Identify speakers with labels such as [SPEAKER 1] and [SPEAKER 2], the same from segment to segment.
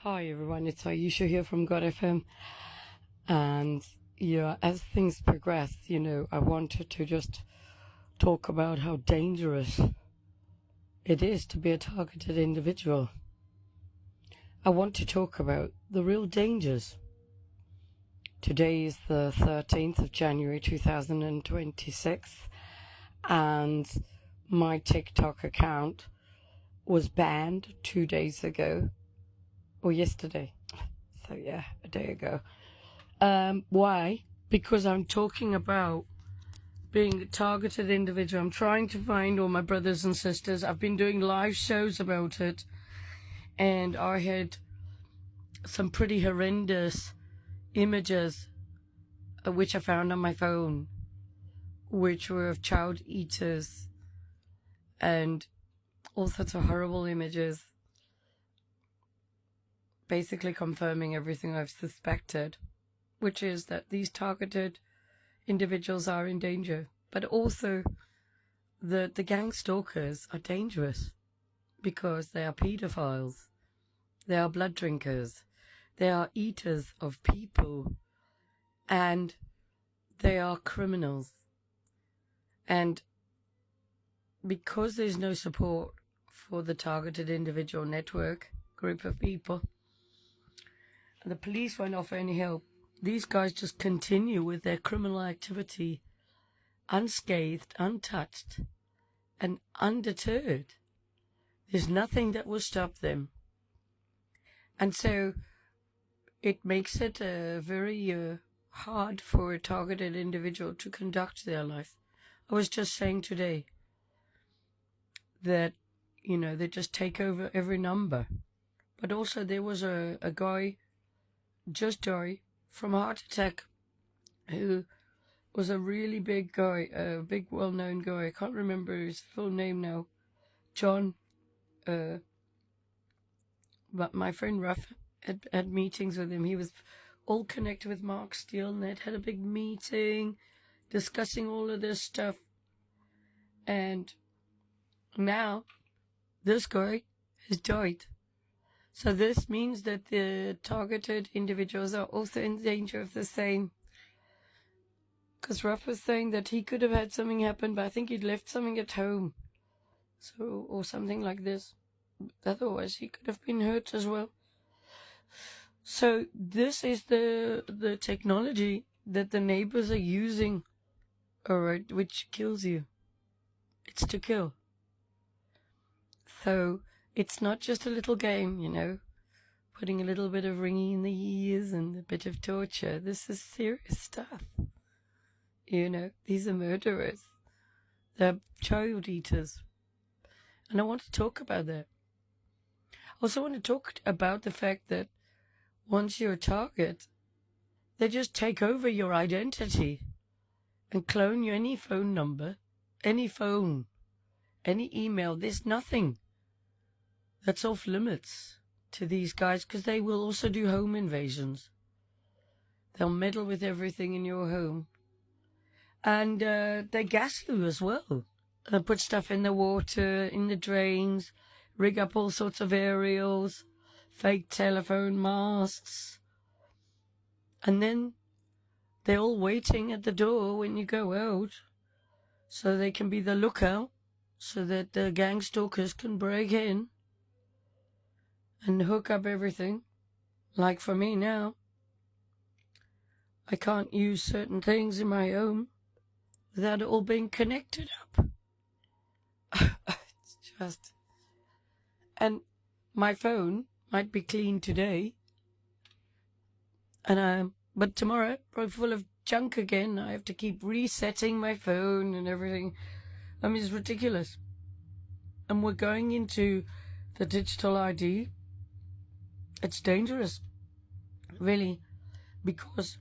[SPEAKER 1] Hi everyone, it's Ayesha here from GODFM, and as things progress, I wanted to just talk about how dangerous it is to be a targeted individual. I want to talk about the real dangers. Today is the 13th of January 2026, and my TikTok account was banned 2 days ago. Or yesterday. So yeah, a day ago. Why? Because I'm talking about being a targeted individual. I'm trying to find all my brothers and sisters. I've been doing live shows about it. And I had some pretty horrendous images which I found on my phone, which were of child eaters and all sorts of horrible images, basically confirming everything I've suspected, which is that these targeted individuals are in danger, but also the gang stalkers are dangerous because they are pedophiles, they are blood drinkers, they are eaters of people, and they are criminals. And because there's no support for the targeted individual network group of people, the police won't offer any help. These guys just continue with their criminal activity unscathed, untouched, and undeterred. There's nothing that will stop them. And so it makes it very hard for a targeted individual to conduct their life. I was just saying today that, they just take over every number. But also there was a guy just died from a heart attack, who was a really big guy, a big well-known guy. I can't remember his full name now. John, but my friend Ruff had meetings with him. He was all connected with Mark Steele, and they'd had a big meeting discussing all of this stuff. And now this guy has died. So this means that the targeted individuals are also in danger of the same. Because Ruff was saying that he could have had something happen, but I think he'd left something at home. So, or something like this. Otherwise, he could have been hurt as well. So this is the technology that the neighbors are using, alright, which kills you. It's to kill. So it's not just a little game, putting a little bit of ringing in the ears and a bit of torture. This is serious stuff. These are murderers. They're child eaters. And I want to talk about that. I also want to talk about the fact that once you're a target, they just take over your identity and clone you any phone number, any phone, any email. There's nothing that's off limits to these guys, because they will also do home invasions. They'll meddle with everything in your home. And they gas you as well. They'll put stuff in the water, in the drains, rig up all sorts of aerials, fake telephone masts. And then they're all waiting at the door when you go out, so they can be the lookout, so that the gang stalkers can break in and hook up everything. Like for me now, I can't use certain things in my home without it all being connected up. It's just... And my phone might be clean today, but tomorrow, probably full of junk again. I have to keep resetting my phone and everything. I mean, it's ridiculous. And we're going into the digital ID. It's dangerous, really, because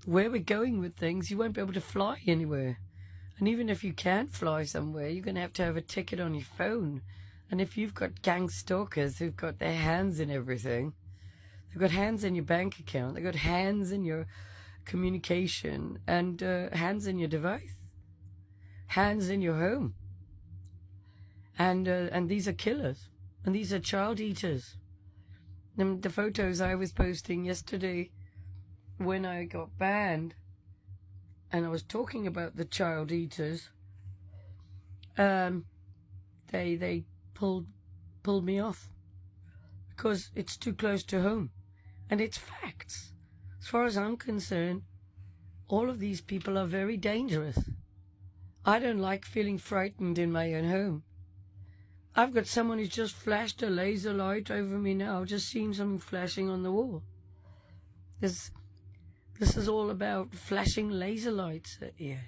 [SPEAKER 1] where we're going with things, you won't be able to fly anywhere. And even if you can fly somewhere, you're going to have a ticket on your phone. And if you've got gang stalkers who've got their hands in everything, they've got hands in your bank account, they've got hands in your communication, and hands in your device, hands in your home. And these are killers, and these are child eaters. the photos I was posting yesterday when I got banned, and I was talking about the child eaters, they pulled me off because it's too close to home, and it's facts. As far as I'm concerned, all of these people are very dangerous. I don't like feeling frightened in my own home. I've got someone who's just flashed a laser light over me now. I've just seen something flashing on the wall. This is all about flashing laser lights at you.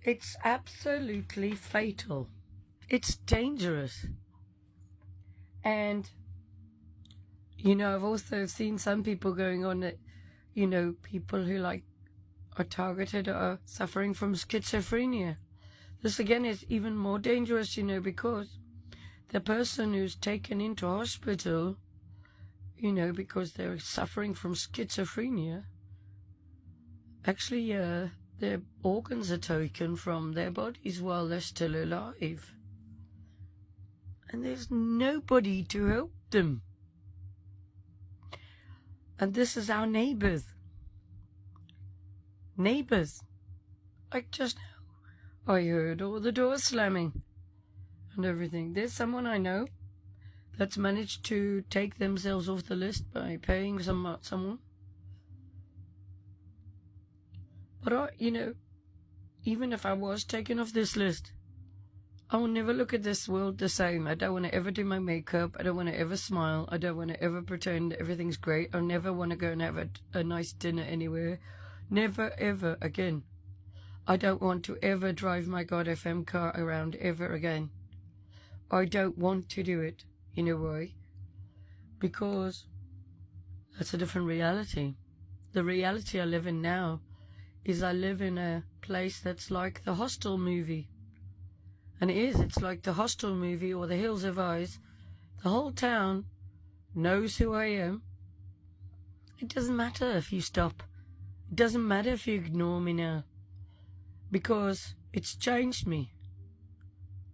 [SPEAKER 1] It's absolutely fatal. It's dangerous. And, I've also seen some people going on that, people who are targeted are suffering from schizophrenia. This again is even more dangerous, because the person who's taken into hospital, because they're suffering from schizophrenia, actually their organs are taken from their bodies while they're still alive. And there's nobody to help them. And this is our neighbors. Like just now, I heard all the doors slamming and everything. There's someone I know that's managed to take themselves off the list by paying someone. But even if I was taken off this list, I will never look at this world the same. I don't want to ever do my makeup. I don't want to ever smile. I don't want to ever pretend everything's great. I never want to go and have a nice dinner anywhere. Never, ever again. I don't want to ever drive my GODFM car around ever again. I don't want to do it. You know why? Because that's a different reality. The reality I live in now is I live in a place that's like the Hostel movie. And it's like the Hostel movie or the Hills of Eyes. The whole town knows who I am. It doesn't matter if you stop. It doesn't matter if you ignore me now. Because it's changed me.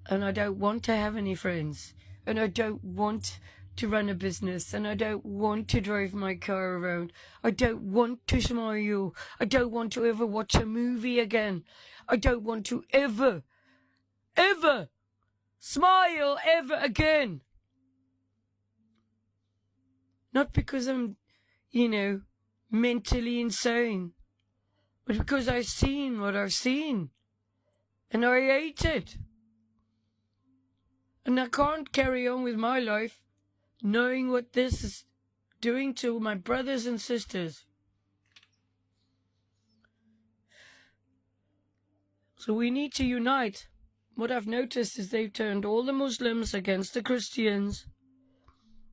[SPEAKER 1] And I don't want to have any friends. And I don't want to run a business. And I don't want to drive my car around. I don't want to smile. I don't want to ever watch a movie again. I don't want to ever smile ever again. Not because I'm, mentally insane, but because I've seen what I've seen, and I hate it. And I can't carry on with my life knowing what this is doing to my brothers and sisters. So we need to unite. What I've noticed is they've turned all the Muslims against the Christians.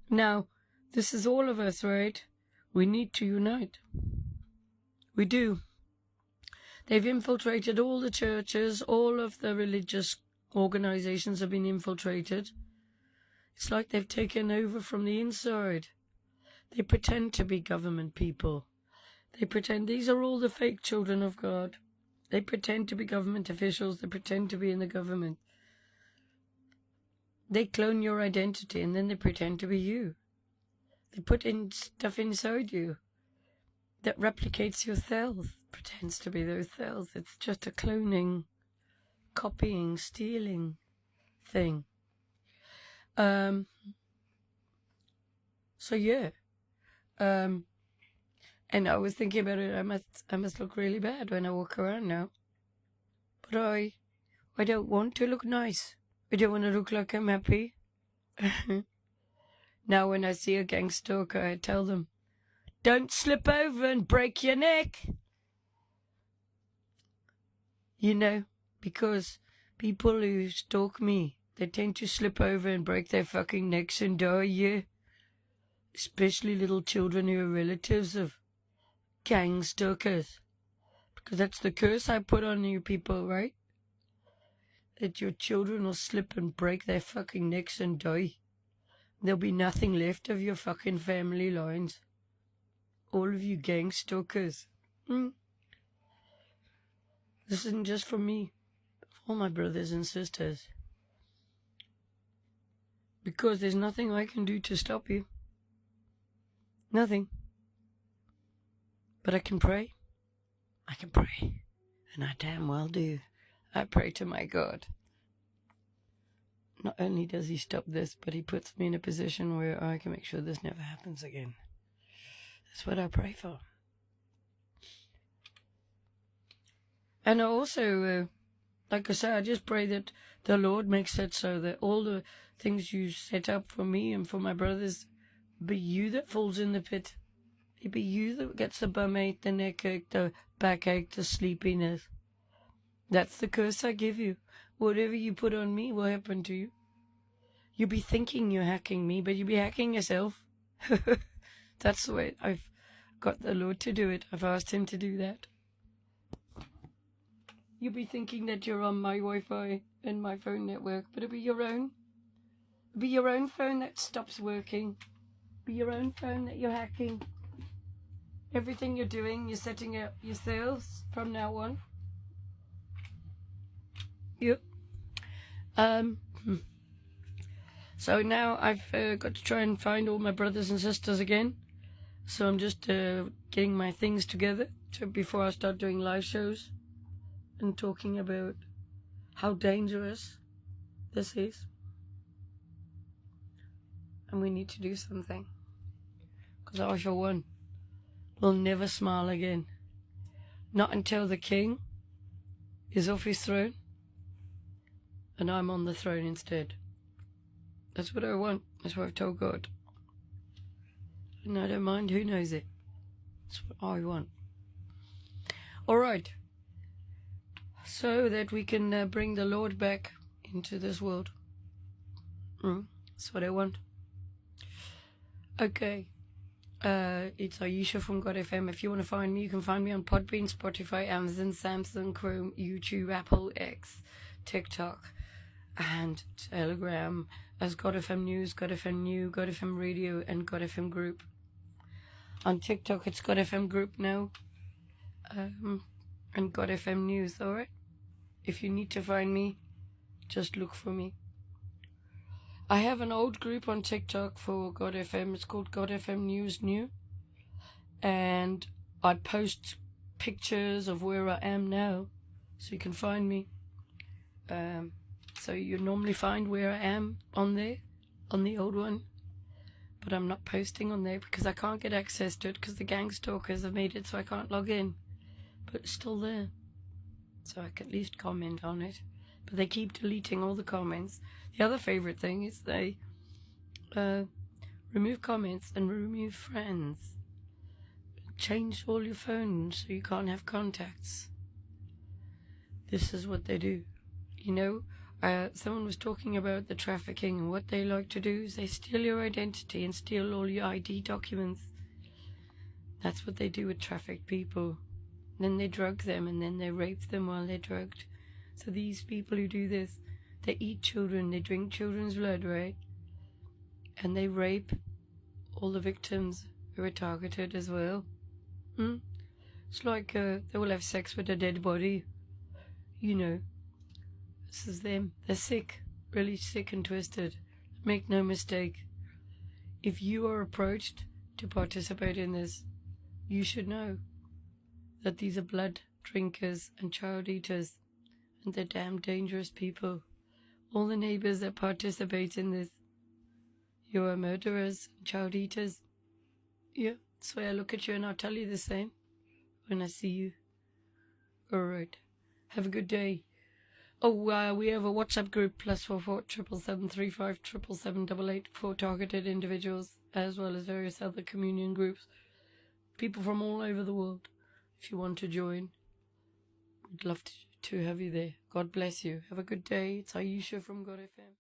[SPEAKER 1] Now, this is all of us, right? We need to unite. We do. They've infiltrated all the churches. All of the religious organizations have been infiltrated. It's like they've taken over from the inside. They pretend to be government people. They pretend these are all the fake children of God. They pretend to be government officials. They pretend to be in the government. They clone your identity and then they pretend to be you. They put in stuff inside you that replicates your cells, pretends to be those cells. It's just a cloning, copying, stealing thing. So yeah. And I was thinking about it, I must look really bad when I walk around now. But I don't want to look nice. I don't want to look like I'm happy. Now when I see a gang stalker, I tell them, don't slip over and break your neck. Because people who stalk me, they tend to slip over and break their fucking necks and die, yeah. Especially little children who are relatives of gang stalkers. Because that's the curse I put on you people, right? That your children will slip and break their fucking necks and die. There'll be nothing left of your fucking family lines. All of you gang stalkers. This isn't just for me. For all my brothers and sisters. Because there's nothing I can do to stop you. Nothing. But I can pray. I can pray. And I damn well do. I pray to my God. Not only does he stop this, but he puts me in a position where I can make sure this never happens again. That's what I pray for. And I also, like I say, I just pray that the Lord makes it so that all the things you set up for me and for my brothers, be you that falls in the pit. It be you that gets the bum ache, the neck ache, the backache, the sleepiness. That's the curse I give you. Whatever you put on me will happen to you. You'll be thinking you're hacking me, but you'll be hacking yourself. That's the way I've got the Lord to do it. I've asked him to do that. You'll be thinking that you're on my Wi-Fi and my phone network, but it'll be your own. It'll be your own phone that stops working. It'll be your own phone that you're hacking. Everything you're doing, you're setting up yourselves from now on. Yep. So now I've got to try and find all my brothers and sisters again. So I'm just getting my things together before I start doing live shows and talking about how dangerous this is. And we need to do something. Because I, for one, will never smile again. Not until the king is off his throne and I'm on the throne instead. That's what I want. That's what I've told God. And I don't mind who knows it. That's what I want. Alright. So that we can bring the Lord back into this world. That's what I want. Okay. It's Ayesha from GODFM. If you want to find me, you can find me on Podbean, Spotify, Amazon, Samsung, Chrome, YouTube, Apple, X, TikTok, and Telegram as GODFM News, GODFM New, GODFM Radio, and GODFM Group. On TikTok, it's GODFM Group now, and GODFM News, alright? If you need to find me, just look for me. I have an old group on TikTok for GODFM. It's called GODFM News New. And I post pictures of where I am now, so you can find me. So you normally find where I am on there, on the old one. But I'm not posting on there because I can't get access to it because the GANGSTALKERS have made it so I can't log in. But it's still there. So I can at least comment on it. But they keep deleting all the comments. The other favourite thing is they remove comments and remove friends. Change all your phones so you can't have contacts. This is what they do. You know, someone was talking about the trafficking, and what they like to do is they steal your identity and steal all your ID documents. That's what they do with trafficked people. Then they drug them and then they rape them while they're drugged. So these people who do this, they eat children, they drink children's blood, right? And they rape all the victims who are targeted as well. It's like they will have sex with a dead body. You know, this is them. They're sick, really sick and twisted. Make no mistake. If you are approached to participate in this, you should know that these are blood drinkers and child eaters. And they're damn dangerous people. All the neighbours that participate in this, you are murderers and child eaters. Yeah, that's why I look at you and I'll tell you the same when I see you. Alright, have a good day. Oh, we have a WhatsApp group, +44 777 357 for targeted individuals, as well as various other communion groups. People from all over the world. If you want to join, we'd love to have you there. God bless you. Have a good day. It's Ayesha from GODFM.